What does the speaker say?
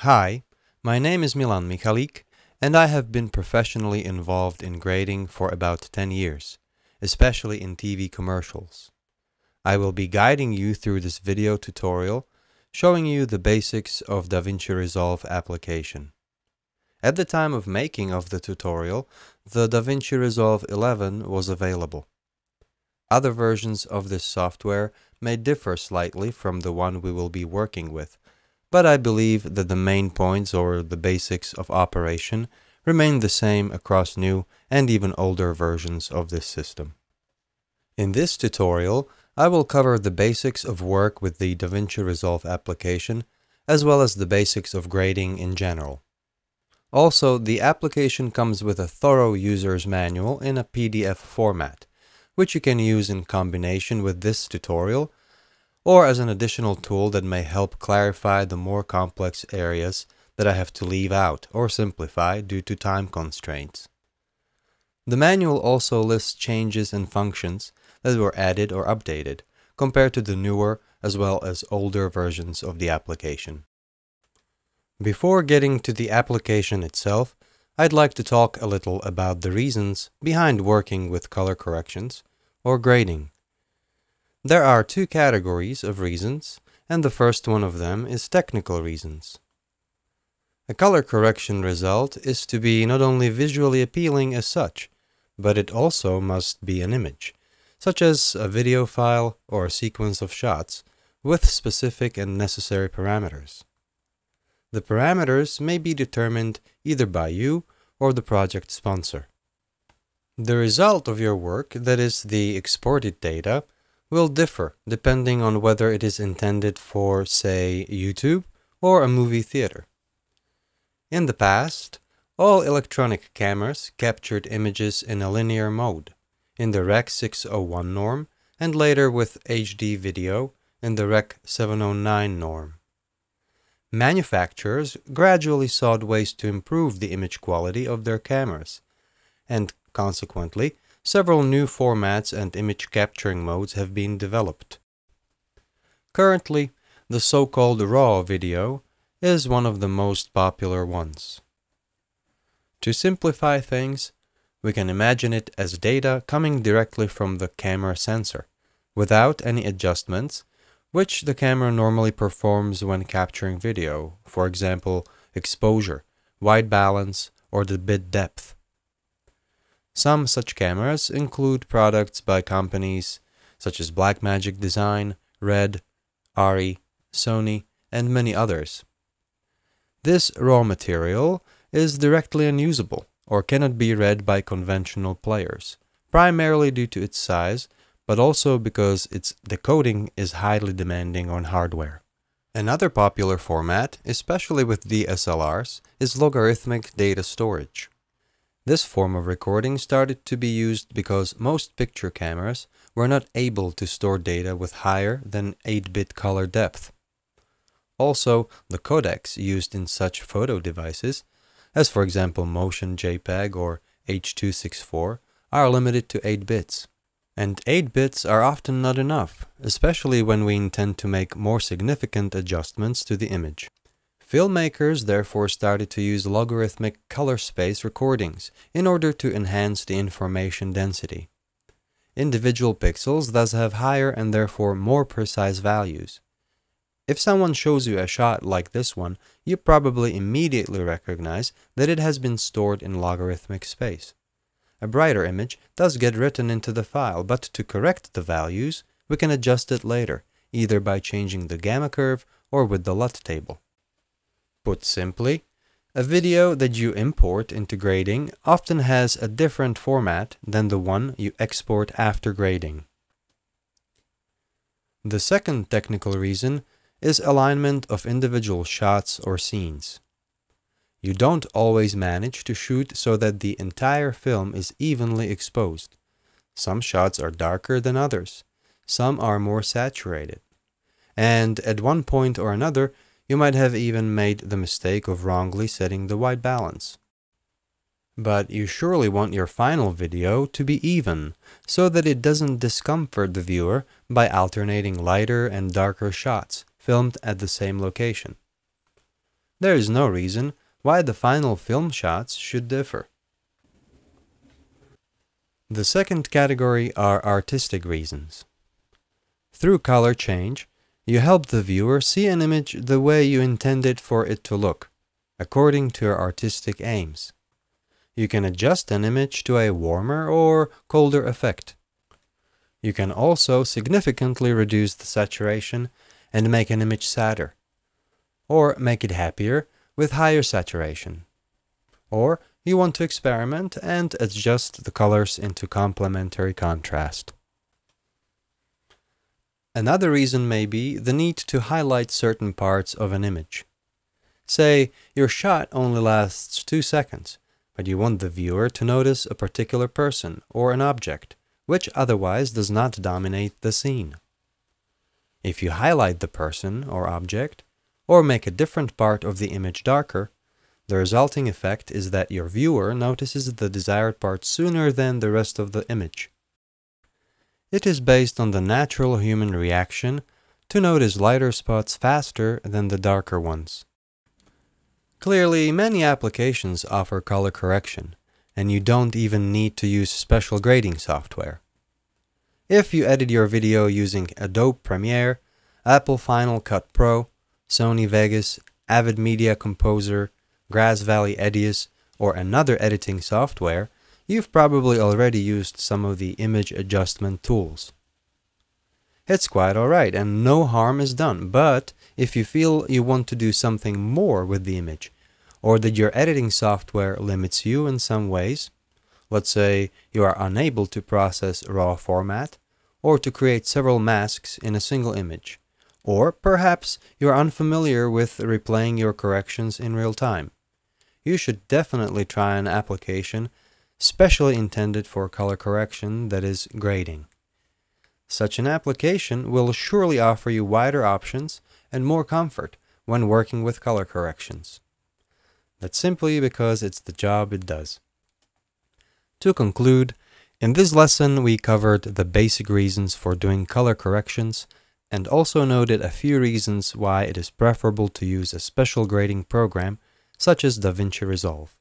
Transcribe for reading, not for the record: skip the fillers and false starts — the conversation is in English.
Hi, my name is Milan Michalik, and I have been professionally involved in grading for about 10 years, especially in TV commercials. I will be guiding you through this video tutorial, showing you the basics of DaVinci Resolve application. At the time of making of the tutorial, the DaVinci Resolve 11 was available. Other versions of this software may differ slightly from the one we will be working with, but I believe that the main points or the basics of operation remain the same across new and even older versions of this system. In this tutorial, I will cover the basics of work with the DaVinci Resolve application, as well as the basics of grading in general. Also, the application comes with a thorough user's manual in a PDF format, which you can use in combination with this tutorial, or as an additional tool that may help clarify the more complex areas that I have to leave out or simplify due to time constraints. The manual also lists changes and functions that were added or updated compared to the newer as well as older versions of the application. Before getting to the application itself, I'd like to talk a little about the reasons behind working with color corrections or grading. There are two categories of reasons, and the first one of them is technical reasons. A color correction result is to be not only visually appealing as such, but it also must be an image, such as a video file or a sequence of shots, with specific and necessary parameters. The parameters may be determined either by you or the project sponsor. The result of your work, that is, the exported data, will differ depending on whether it is intended for, say, YouTube or a movie theater. In the past, all electronic cameras captured images in a linear mode, in the Rec. 601 norm, and later with HD video in the Rec. 709 norm. Manufacturers gradually sought ways to improve the image quality of their cameras, and consequently, several new formats and image capturing modes have been developed. Currently, the so-called RAW video is one of the most popular ones. To simplify things, we can imagine it as data coming directly from the camera sensor, without any adjustments, which the camera normally performs when capturing video, for example, exposure, white balance, or the bit depth. Some such cameras include products by companies such as Blackmagic Design, Red, Arri, Sony, and many others. This raw material is directly unusable or cannot be read by conventional players, primarily due to its size, but also because its decoding is highly demanding on hardware. Another popular format, especially with DSLRs, is logarithmic data storage. This form of recording started to be used because most picture cameras were not able to store data with higher than 8-bit color depth. Also, the codecs used in such photo devices, as for example Motion JPEG or H.264, are limited to 8 bits. And 8 bits are often not enough, especially when we intend to make more significant adjustments to the image. Filmmakers therefore started to use logarithmic color space recordings in order to enhance the information density. Individual pixels thus have higher and therefore more precise values. If someone shows you a shot like this one, you probably immediately recognize that it has been stored in logarithmic space. A brighter image does get written into the file, but to correct the values, we can adjust it later, either by changing the gamma curve or with the LUT table. Put simply, a video that you import into grading often has a different format than the one you export after grading. The second technical reason is alignment of individual shots or scenes. You don't always manage to shoot so that the entire film is evenly exposed. Some shots are darker than others, some are more saturated, and at one point or another, you might have even made the mistake of wrongly setting the white balance. But you surely want your final video to be even, so that it doesn't discomfort the viewer by alternating lighter and darker shots filmed at the same location. there is no reason why the final film shots should differ. The second category are artistic reasons. Through color change, you help the viewer see an image the way you intended for it to look, according to your artistic aims. You can adjust an image to a warmer or colder effect. You can also significantly reduce the saturation and make an image sadder, or make it happier with higher saturation. Or you want to experiment and adjust the colors into complementary contrast. Another reason may be the need to highlight certain parts of an image. Say, your shot only lasts 2 seconds, but you want the viewer to notice a particular person or an object, which otherwise does not dominate the scene. If you highlight the person or object, or make a different part of the image darker, the resulting effect is that your viewer notices the desired part sooner than the rest of the image. It is based on the natural human reaction to notice lighter spots faster than the darker ones. Clearly, many applications offer color correction, and you don't even need to use special grading software. If you edit your video using Adobe Premiere, Apple Final Cut Pro, Sony Vegas, Avid Media Composer, Grass Valley Edius, or another editing software, you've probably already used some of the image adjustment tools. It's quite alright and no harm is done, but if you feel you want to do something more with the image, or that your editing software limits you in some ways, let's say you are unable to process raw format, or to create several masks in a single image, or perhaps you are unfamiliar with replaying your corrections in real time, you should definitely try an application specially intended for color correction, that is, grading. Such an application will surely offer you wider options and more comfort when working with color corrections. That's simply because it's the job it does. To conclude, in this lesson we covered the basic reasons for doing color corrections and also noted a few reasons why it is preferable to use a special grading program such as DaVinci Resolve.